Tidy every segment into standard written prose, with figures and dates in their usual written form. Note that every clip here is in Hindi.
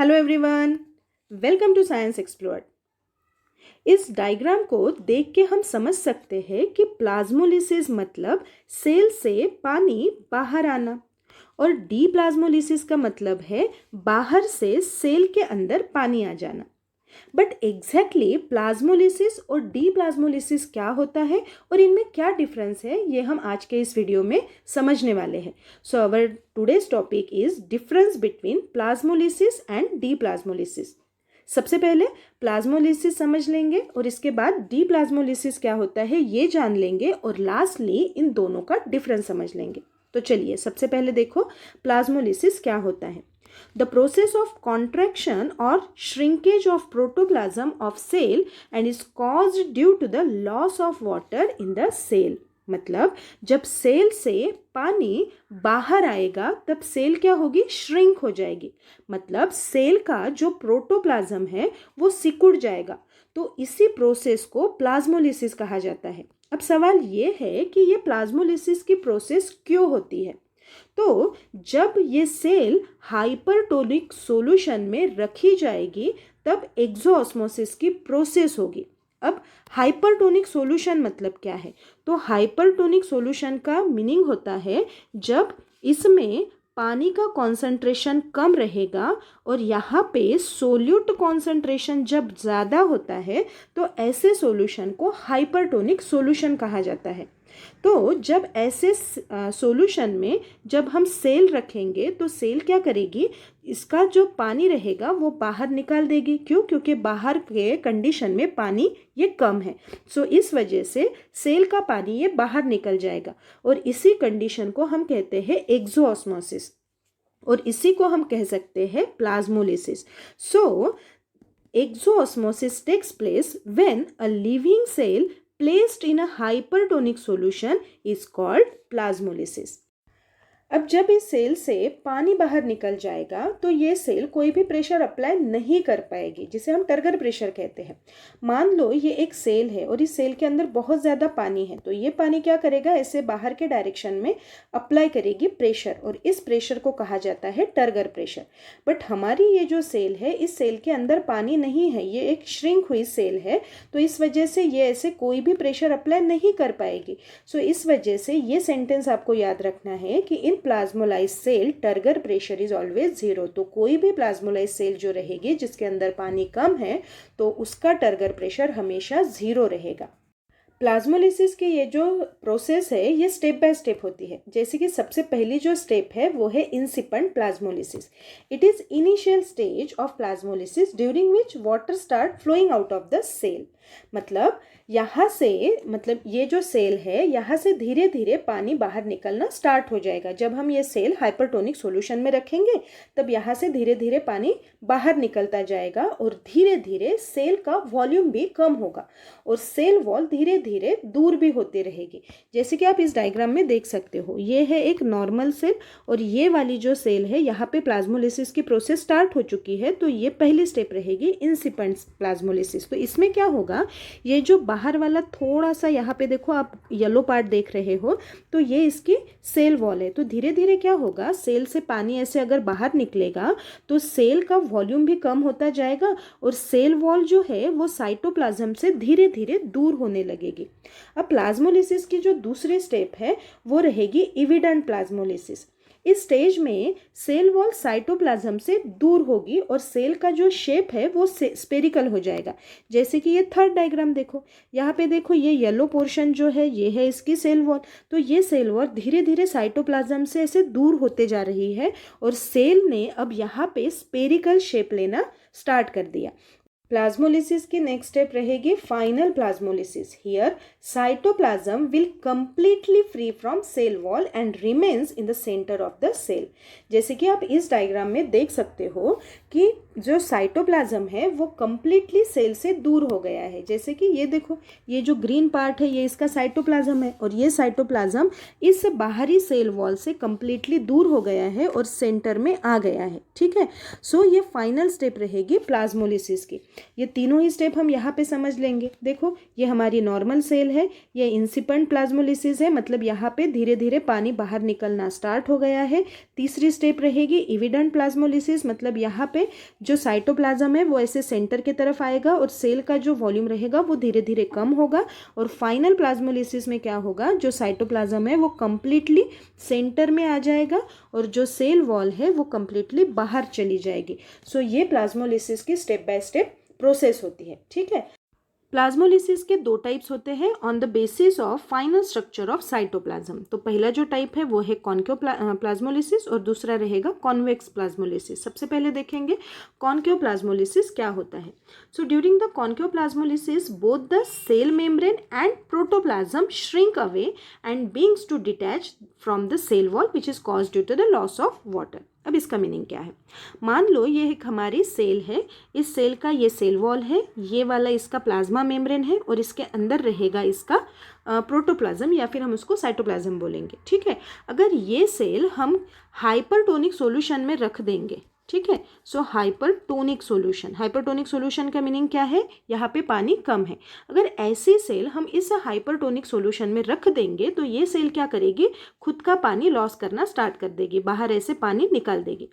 Hello everyone, welcome to science explored. इस डायग्राम को देख के हम समझ सकते हैं कि प्लाज्मोलिसिस मतलब सेल से पानी बाहर आना और डीप्लाज्मोलिसिस का मतलब है बाहर से सेल के अंदर पानी आ जाना। बट एग्जैक्टली प्लाज्मोलिसिस और डीप्लाज्मोलिसिस क्या होता है और इनमें क्या डिफरेंस है, ये हम आज के इस वीडियो में समझने वाले हैं। So our today's topic is difference between plasmolysis and deplasmolysis. सबसे पहले प्लाज्मोलिसिस समझ लेंगे और इसके बाद डीप्लाज्मोलिसिस क्या होता है ये जान लेंगे और लास्टली इन दोनों का डिफरेंस समझ लेंगे। तो चलिए सबसे पहले देखो प्लाज्मोलिसिस क्या होता है। The process of contraction or shrinkage of protoplasm of cell and is caused due to the loss of water in the cell। मतलब जब सेल से पानी बाहर आएगा तब सेल क्या होगी, श्रिंक हो जाएगी। मतलब सेल का जो प्रोटोप्लाज्म है वो सिकुड़ जाएगा। तो इसी प्रोसेस को प्लाज्मोलिसिस कहा जाता है। अब सवाल ये है कि ये प्लाज्मोलिसिस की प्रोसेस क्यों होती है। तो जब ये सेल हाइपरटोनिक सॉल्यूशन में रखी जाएगी तब एक्सोऑस्मोसिस की प्रोसेस होगी। अब हाइपरटोनिक सॉल्यूशन मतलब क्या है, तो हाइपरटोनिक सॉल्यूशन का मीनिंग होता है जब इसमें पानी का कॉन्सेंट्रेशन कम रहेगा और यहाँ पे सोल्यूट कॉन्सेंट्रेशन जब ज़्यादा होता है तो ऐसे सॉल्यूशन को हाइपरटोनिक सॉल्यूशन कहा जाता है। तो जब ऐसे सॉल्यूशन में जब हम सेल रखेंगे तो सेल क्या करेगी, इसका जो पानी रहेगा वो बाहर निकाल देगी। क्यों? क्योंकि बाहर के कंडीशन में पानी ये कम है। सो इस वजह से सेल का पानी ये बाहर निकल जाएगा और इसी कंडीशन को हम कहते हैं एक्सोऑस्मोसिस और इसी को हम कह सकते हैं plasmolysis. So exosmosis takes place when a living cell placed in a hypertonic solution is called plasmolysis। अब जब इस सेल से पानी बाहर निकल जाएगा तो ये सेल कोई भी प्रेशर अप्लाई नहीं कर पाएगी, जिसे हम टर्गर प्रेशर कहते हैं। मान लो ये एक सेल है और इस सेल के अंदर बहुत ज़्यादा पानी है, तो ये पानी क्या करेगा, ऐसे बाहर के डायरेक्शन में अप्लाई करेगी प्रेशर और इस प्रेशर को कहा जाता है टर्गर प्रेशर। बट हमारी ये जो सेल है, इस सेल के अंदर पानी नहीं है, ये एक श्रिंक हुई सेल है, तो इस वजह से ये ऐसे कोई भी प्रेशर अप्लाई नहीं कर पाएगी। सो इस वजह से ये सेंटेंस आपको याद रखना है कि in plasmolyse cell turgor pressure is always 0। तो कोई भी प्लाज्मोलाइज सेल जो रहेगी जिसके अंदर पानी कम है तो उसका टर्गर प्रेशर हमेशा 0 रहेगा। प्लाज्मोलिसिस की ये जो प्रोसेस है ये स्टेप बाय स्टेप होती है। जैसे कि सबसे पहली जो स्टेप है वो है incipient plasmolysis. It is initial stage of plasmolysis during which water start flowing out of the cell. मतलब यहाँ से, मतलब ये जो सेल है यहाँ से धीरे धीरे पानी बाहर निकलना स्टार्ट हो जाएगा। जब हम ये सेल हाइपरटोनिक सॉल्यूशन में रखेंगे तब यहाँ से धीरे धीरे पानी बाहर निकलता जाएगा और धीरे धीरे सेल का वॉल्यूम भी कम होगा और सेल वॉल धीरे धीरे दूर भी होती रहेगी। जैसे कि आप इस डायग्राम में देख सकते हो, ये है एक नॉर्मल सेल और ये वाली जो सेल है यहाँ पे प्लाज्मोलिसिस की प्रोसेस स्टार्ट हो चुकी है। तो ये पहली स्टेप रहेगी इंसिपेंट प्लाज्मोलिसिस। तो इसमें क्या होगा, ये जो बाहर वाला थोड़ा सा यहाँ पे देखो आप येलो पार्ट देख रहे हो, तो ये इसकी सेल वॉल है। तो धीरे धीरे क्या होगा, सेल से पानी ऐसे अगर बाहर निकलेगा तो सेल का वॉल्यूम भी कम होता जाएगा और सेल वॉल जो है वो साइटोप्लाज्म से धीरे धीरे दूर होने लगेगी। अब प्लाज्मोलिसिस की जो दूसरी स्टेप है वो रहेगी इविडेंट प्लाज्मोलिसिस। इस स्टेज में सेल वॉल साइटोप्लाज्म से दूर होगी और सेल का जो शेप है वो स्पेरिकल हो जाएगा। जैसे कि ये थर्ड डायग्राम देखो, यहाँ पे देखो ये येलो पोर्शन जो है ये है इसकी सेल वॉल। तो ये सेल वॉल धीरे धीरे साइटोप्लाज्म से ऐसे दूर होते जा रही है और सेल ने अब यहाँ पे स्पेरिकल शेप लेना स्टार्ट कर दिया। प्लाज्मोलिसिस की नेक्स्ट स्टेप रहेगी final plasmolysis. Here cytoplasm will completely free from cell wall and remains in the centre of the cell. जैसे कि आप इस डायग्राम में देख सकते हो कि जो साइटोप्लाज्म है वो कंप्लीटली सेल से दूर हो गया है। जैसे कि ये देखो, ये जो ग्रीन पार्ट है ये इसका साइटोप्लाज्म है और ये साइटोप्लाज्म इस बाहरी सेल वॉल से कंप्लीटली दूर हो गया है और सेंटर में आ गया है। ठीक है, सो ये फाइनल स्टेप रहेगी प्लाज्मोलिसिस की। ये तीनों ही स्टेप हम यहाँ पे समझ लेंगे। देखो ये हमारी नॉर्मल सेल है, ये इंसिपेंट प्लाज्मोलिसिस है, मतलब यहाँ पे धीरे धीरे पानी बाहर निकलना स्टार्ट हो गया है। तीसरी स्टेप रहेगी इविडेंट प्लाज्मोलिसिस, मतलब यहाँ पे जो साइटोप्लाज्म है वो ऐसे सेंटर की तरफ आएगा और सेल का जो वॉल्यूम रहेगा वो धीरे धीरे कम होगा और फाइनल प्लाज्मोलिसिस में क्या होगा, जो साइटोप्लाज्म है वो कम्प्लीटली सेंटर में आ जाएगा और जो सेल वॉल है वो कम्प्लीटली बाहर चली जाएगी। सो ये प्लाज्मोलिसिस की स्टेप बाय स्टेप प्रोसेस होती है। ठीक है, प्लाज्मोलिसिस के दो टाइप्स होते हैं on the basis of final structure of cytoplasm. तो पहला जो टाइप है वो है कॉन्केव प्लाज्मोलिसिस और दूसरा रहेगा कॉन्वेक्स प्लाज्मोलिसिस। सबसे पहले देखेंगे कॉन्केव प्लाज्मोलिसिस क्या होता है। So during the concave plasmolysis both the cell membrane and protoplasm shrink away and beings to detach from the cell wall which is caused due to the loss of water. अब इसका मीनिंग क्या है, मान लो ये एक हमारी सेल है, इस सेल का ये सेल वॉल है, ये वाला इसका प्लाज्मा मेम्ब्रेन है और इसके अंदर रहेगा इसका प्रोटोप्लाज्म या फिर हम उसको साइटोप्लाज्म बोलेंगे। ठीक है, अगर ये सेल हम हाइपरटोनिक सॉल्यूशन में रख देंगे, ठीक है, सो हाइपरटोनिक सॉल्यूशन का मीनिंग क्या है, यहाँ पे पानी कम है। अगर ऐसी सेल हम इस हाइपरटोनिक सॉल्यूशन में रख देंगे तो ये सेल क्या करेगी, खुद का पानी लॉस करना स्टार्ट कर देगी, बाहर ऐसे पानी निकाल देगी।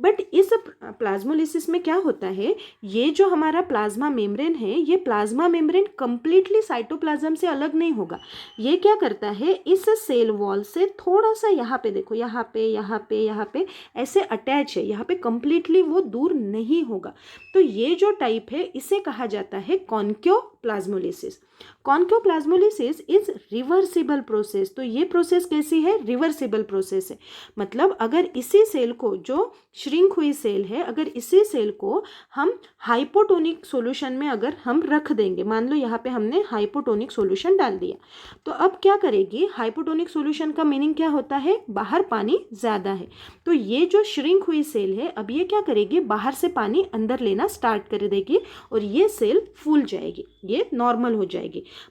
बट इस प्लाज्मोलिसिस में क्या होता है, ये जो हमारा प्लाज्मा मेम्ब्रेन है, ये प्लाज्मा मेम्ब्रेन कंप्लीटली साइटोप्लाज्म से अलग नहीं होगा। ये क्या करता है, इस सेल वॉल से थोड़ा सा यहाँ पे देखो, यहाँ पे ऐसे अटैच है, यहाँ पे कंप्लीटली वो दूर नहीं होगा। तो ये जो टाइप है इसे कहा जाता है concave plasmolysis. Concave plasmolysis is reversible process. तो ये प्रोसेस कैसी है, रिवर्सिबल प्रोसेस है। मतलब अगर इसी सेल को, जो श्रिंक हुई सेल है, अगर इसी सेल को हम हाइपोटोनिक सॉल्यूशन में अगर हम रख देंगे, मान लो यहाँ पे हमने हाइपोटोनिक सॉल्यूशन डाल दिया, तो अब क्या करेगी, हाइपोटोनिक सॉल्यूशन का मीनिंग क्या होता है, बाहर पानी ज़्यादा है। तो ये जो श्रिंक हुई सेल है, अब ये क्या करेगी, बाहर से पानी अंदर लेना स्टार्ट कर देगी और ये सेल फूल जाएगी, ये नॉर्मल हो जाएगी।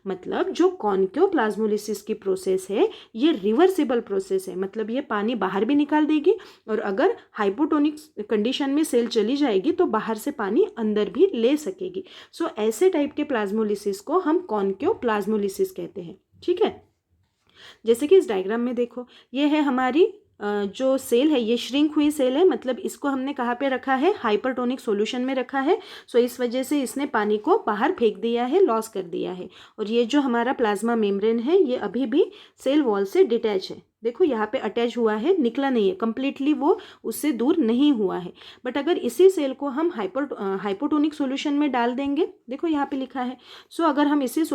मतलब जो कॉन्केव प्लाज्मोलिसिस की प्रोसेस है ये रिवर्सिबल प्रोसेस है। मतलब ये पानी बाहर भी निकाल देगी और अगर हाइपोटोनिक कंडीशन में सेल चली जाएगी तो बाहर से पानी अंदर भी ले सकेगी। सो ऐसे टाइप के प्लाज्मोलिसिस को हम कॉन्केव प्लाज्मोलिसिस कहते हैं। ठीक है, जैसे कि इस डायग्राम में देखो, ये है हमारी जो सेल है, ये श्रिंक हुई सेल है, मतलब इसको हमने कहाँ पे रखा है, हाइपरटोनिक सॉल्यूशन में रखा है। सो इस वजह से इसने पानी को बाहर फेंक दिया है, लॉस कर दिया है। और ये जो हमारा प्लाज्मा मेम्ब्रेन है ये अभी भी सेल वॉल से डिटैच है, देखो यहाँ पे अटैच हुआ है, निकला नहीं है, कंप्लीटली वो उससे दूर नहीं हुआ है। बट अगर इसी सेल को हम हाइपोटोनिक सॉल्यूशन में डाल देंगे, देखो यहाँ पे लिखा है, सो अगर हम इसी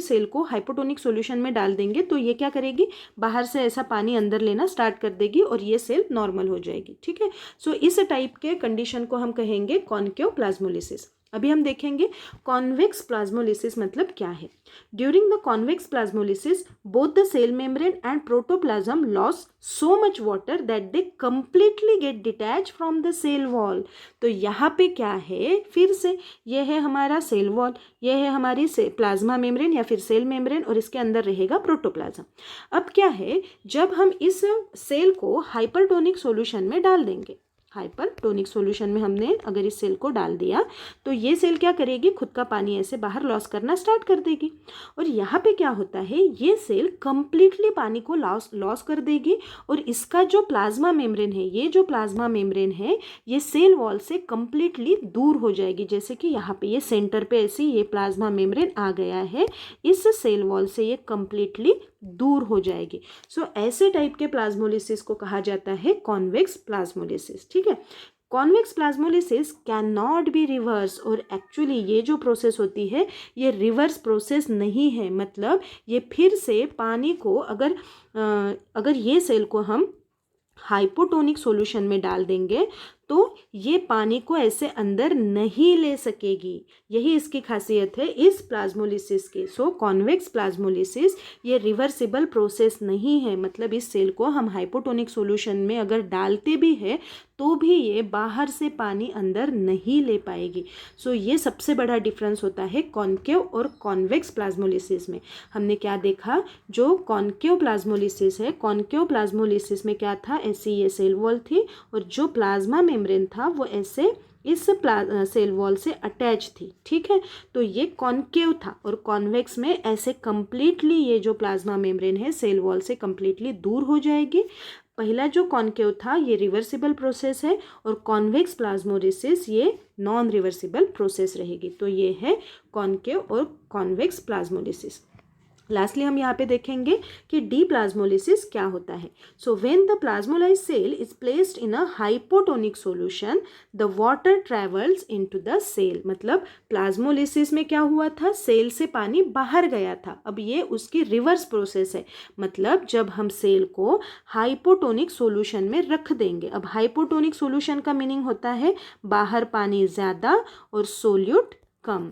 सेल को हाइपोटोनिक सॉल्यूशन में डाल देंगे तो ये क्या करेगी, बाहर से ऐसा पानी अंदर लेना स्टार्ट कर देगी और ये सेल नॉर्मल हो जाएगी। ठीक है, सो इस टाइप के कंडीशन को हम कहेंगे कॉन्केव प्लाज्मोलिसिस। अभी हम देखेंगे कॉन्वेक्स प्लाज्मोलिसिस मतलब क्या है। During the convex plasmolysis both the cell membrane and protoplasm loss so much water that they completely get detach from the cell wall. तो यहाँ पे क्या है, फिर से ये है हमारा सेल वॉल, ये है हमारी प्लाज्मा मेम्ब्रेन या फिर सेल मेम्ब्रेन और इसके अंदर रहेगा प्रोटोप्लाज्म। अब क्या है, जब हम इस सेल को हाइपरटोनिक सॉल्यूशन में डाल देंगे, हाइपरटोनिक सॉल्यूशन में हमने अगर इस सेल को डाल दिया तो ये सेल क्या करेगी, खुद का पानी ऐसे बाहर लॉस करना स्टार्ट कर देगी। और यहाँ पे क्या होता है, ये सेल कंप्लीटली पानी को लॉस कर देगी और इसका जो प्लाज्मा मेम्ब्रेन है, ये जो प्लाज्मा मेम्ब्रेन है ये सेल वॉल से कंप्लीटली दूर हो जाएगी। जैसे कि यहाँ पे ये सेंटर पे ऐसे ये प्लाज्मा मेम्ब्रेन आ गया है, इस सेल वॉल से ये कंप्लीटली दूर हो जाएगी। सो ऐसे टाइप के प्लाज्मोलिसिस को कहा जाता है कॉन्वेक्स प्लाज्मोलिसिस। ठीक है, convex plasmolysis can not be reverse. और एक्चुअली ये जो प्रोसेस होती है ये रिवर्स प्रोसेस नहीं है। मतलब ये फिर से पानी को अगर ये सेल को हम हाइपोटोनिक सॉल्यूशन में डाल देंगे तो ये पानी को ऐसे अंदर नहीं ले सकेगी। यही इसकी खासियत है इस प्लाज्मोलिसिस की। सो कॉन्वेक्स प्लाज्मोलिसिस ये रिवर्सिबल प्रोसेस नहीं है। मतलब इस सेल को हम हाइपोटोनिक सॉल्यूशन में अगर डालते भी है तो भी ये बाहर से पानी अंदर नहीं ले पाएगी। सो ये सबसे बड़ा डिफरेंस होता है कॉन्केव और कॉन्वेक्स प्लाज्मोलिसिस में। हमने क्या देखा, जो कॉन्केव प्लाज्मोलिसिस है, कॉन्केव प्लाज्मोलिसिस में क्या था, ऐसी ये सेल वॉल थी और जो प्लाज्मा मेम्ब्रेन था वो ऐसे इस सेल वॉल से अटैच थी। ठीक है, तो ये कॉन्केव था। और कॉन्वेक्स में ऐसे कंप्लीटली ये जो प्लाज्मा मेम्ब्रेन है सेल वॉल से कंप्लीटली दूर हो जाएगी। पहला जो कॉन्केव था ये रिवर्सिबल प्रोसेस है और कॉन्वेक्स प्लाज्मोलिसिस ये नॉन रिवर्सिबल प्रोसेस रहेगी। तो ये है कॉन्केव और कॉन्वेक्स प्लाज्मोलिसिस। लास्टली हम यहाँ पे देखेंगे कि डी प्लाज्मोलिसिस क्या होता है। So when the plasmolysed cell is placed in a hypotonic solution the water travels into the cell. मतलब प्लाज्मोलिसिस में क्या हुआ था, सेल से पानी बाहर गया था। अब ये उसकी रिवर्स प्रोसेस है, मतलब जब हम सेल को हाइपोटोनिक सॉल्यूशन में रख देंगे। अब हाइपोटोनिक सॉल्यूशन का मीनिंग होता है बाहर पानी ज़्यादा और सोल्यूट कम।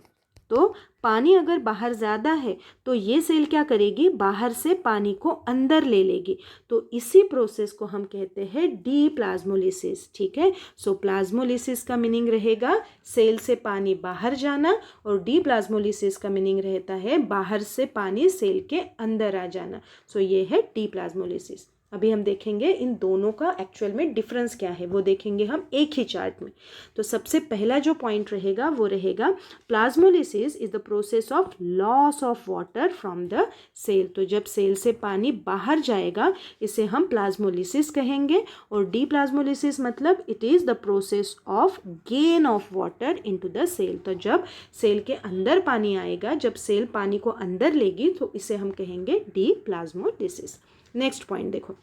तो पानी अगर बाहर ज़्यादा है तो ये सेल क्या करेगी, बाहर से पानी को अंदर ले लेगी। तो इसी प्रोसेस को हम कहते हैं डी प्लाज्मोलिसिस। ठीक है, सो प्लाज्मोलिसिस का मीनिंग रहेगा सेल से पानी बाहर जाना और डी प्लाज्मोलिसिस का मीनिंग रहता है बाहर से पानी सेल के अंदर आ जाना। सो ये है डी प्लाज्मोलिसिस। अभी हम देखेंगे इन दोनों का एक्चुअल में डिफरेंस क्या है, वो देखेंगे हम एक ही चार्ट में। तो सबसे पहला जो पॉइंट रहेगा वो रहेगा plasmolysis is the process of loss of water from the cell. तो जब सेल से पानी बाहर जाएगा इसे हम प्लाज्मोलिसिस कहेंगे। और डी प्लाज्मोलिसिस मतलब it is the process of gain of water into the cell. तो जब सेल के अंदर पानी आएगा, जब सेल पानी को अंदर लेगी, तो इसे हम कहेंगे डी प्लाज्मोलिसिस। नेक्स्ट पॉइंट देखो,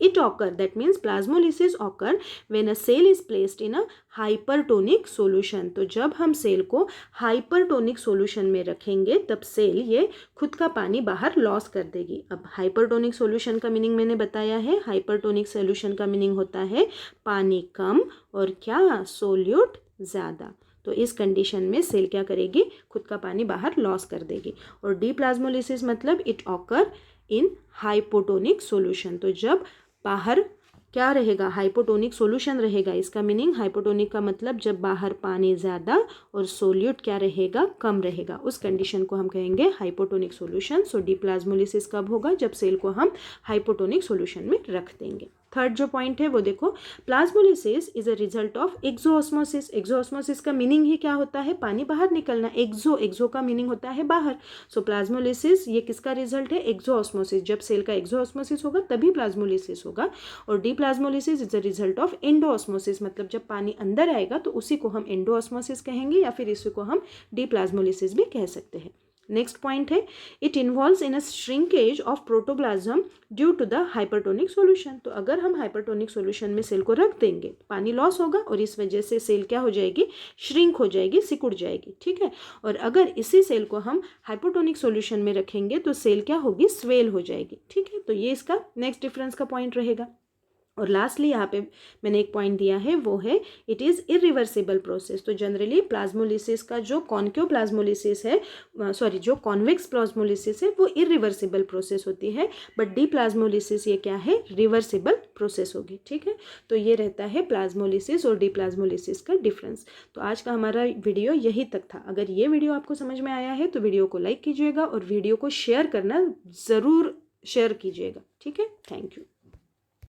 it occur, that means plasmolysis occur when a cell is placed in a hypertonic solution। तो जब हम सेल को हाइपरटोनिक सॉल्यूशन में रखेंगे तब सेल ये खुद का पानी बाहर लॉस कर देगी। अब हाइपरटोनिक सॉल्यूशन का मीनिंग मैंने बताया है, हाइपरटोनिक सॉल्यूशन का मीनिंग होता है पानी कम और क्या, सोल्यूट ज़्यादा। तो इस कंडीशन में सेल क्या करेगी, खुद का पानी बाहर लॉस कर देगी। और डी प्लाज्मोलिसिस मतलब it occur in hypotonic solution. तो जब बाहर क्या रहेगा, हाइपोटोनिक सॉल्यूशन रहेगा। इसका मीनिंग हाइपोटोनिक का मतलब जब बाहर पानी ज़्यादा और सोल्यूट क्या रहेगा, कम रहेगा, उस कंडीशन को हम कहेंगे हाइपोटोनिक सॉल्यूशन। सो डी प्लाज्मोलिसिस कब होगा, जब सेल को हम हाइपोटोनिक सॉल्यूशन में रख देंगे। थर्ड जो पॉइंट है वो देखो, plasmolysis is a result of exosmosis. Exosmosis का मीनिंग ही क्या होता है, पानी बाहर निकलना। एक्सो का मीनिंग होता है बाहर। सो प्लाज्मोलिसिस ये किसका रिजल्ट है, एक्सोऑस्मोसिस। जब सेल का एक्सोऑस्मोसिस होगा तभी प्लाज्मोलिसिस होगा। और D plasmolysis is a result of endosmosis, मतलब जब पानी अंदर आएगा तो उसी को हम एंडोऑस्मोसिस कहेंगे या फिर इसी को हम डी प्लाज्मोलिसिस भी कह सकते हैं। नेक्स्ट पॉइंट है, it involves in a shrinkage of protoplasm due to the hypertonic solution. तो अगर हम हाइपरटोनिक सॉल्यूशन में सेल को रख देंगे पानी लॉस होगा और इस वजह से सेल क्या हो जाएगी, श्रिंक हो जाएगी, सिकुड़ जाएगी। ठीक है, और अगर इसी सेल को हम हाइपोटोनिक सॉल्यूशन में रखेंगे तो सेल क्या होगी, स्वेल हो जाएगी। ठीक है, तो ये इसका नेक्स्ट डिफरेंस का पॉइंट रहेगा। और लास्टली यहाँ पे मैंने एक पॉइंट दिया है वो है इट इज़ इरिवर्सिबल प्रोसेस। तो जनरली प्लाज्मोलिसिस का जो कॉन्केव प्लाज्मोलिसिस है, जो कॉन्वेक्स प्लाज्मोलिसिस है वो इरिवर्सिबल प्रोसेस होती है, बट डी प्लाज्मोलिसिस ये क्या है, रिवर्सिबल प्रोसेस होगी। ठीक है, तो ये रहता है प्लाज्मोलिसिस और डी प्लाज्मोलिसिस का डिफरेंस। तो आज का हमारा वीडियो यही तक था। अगर ये वीडियो आपको समझ में आया है तो वीडियो को लाइक कीजिएगा और वीडियो को शेयर करना ज़रूर शेयर कीजिएगा। ठीक है, थैंक यू।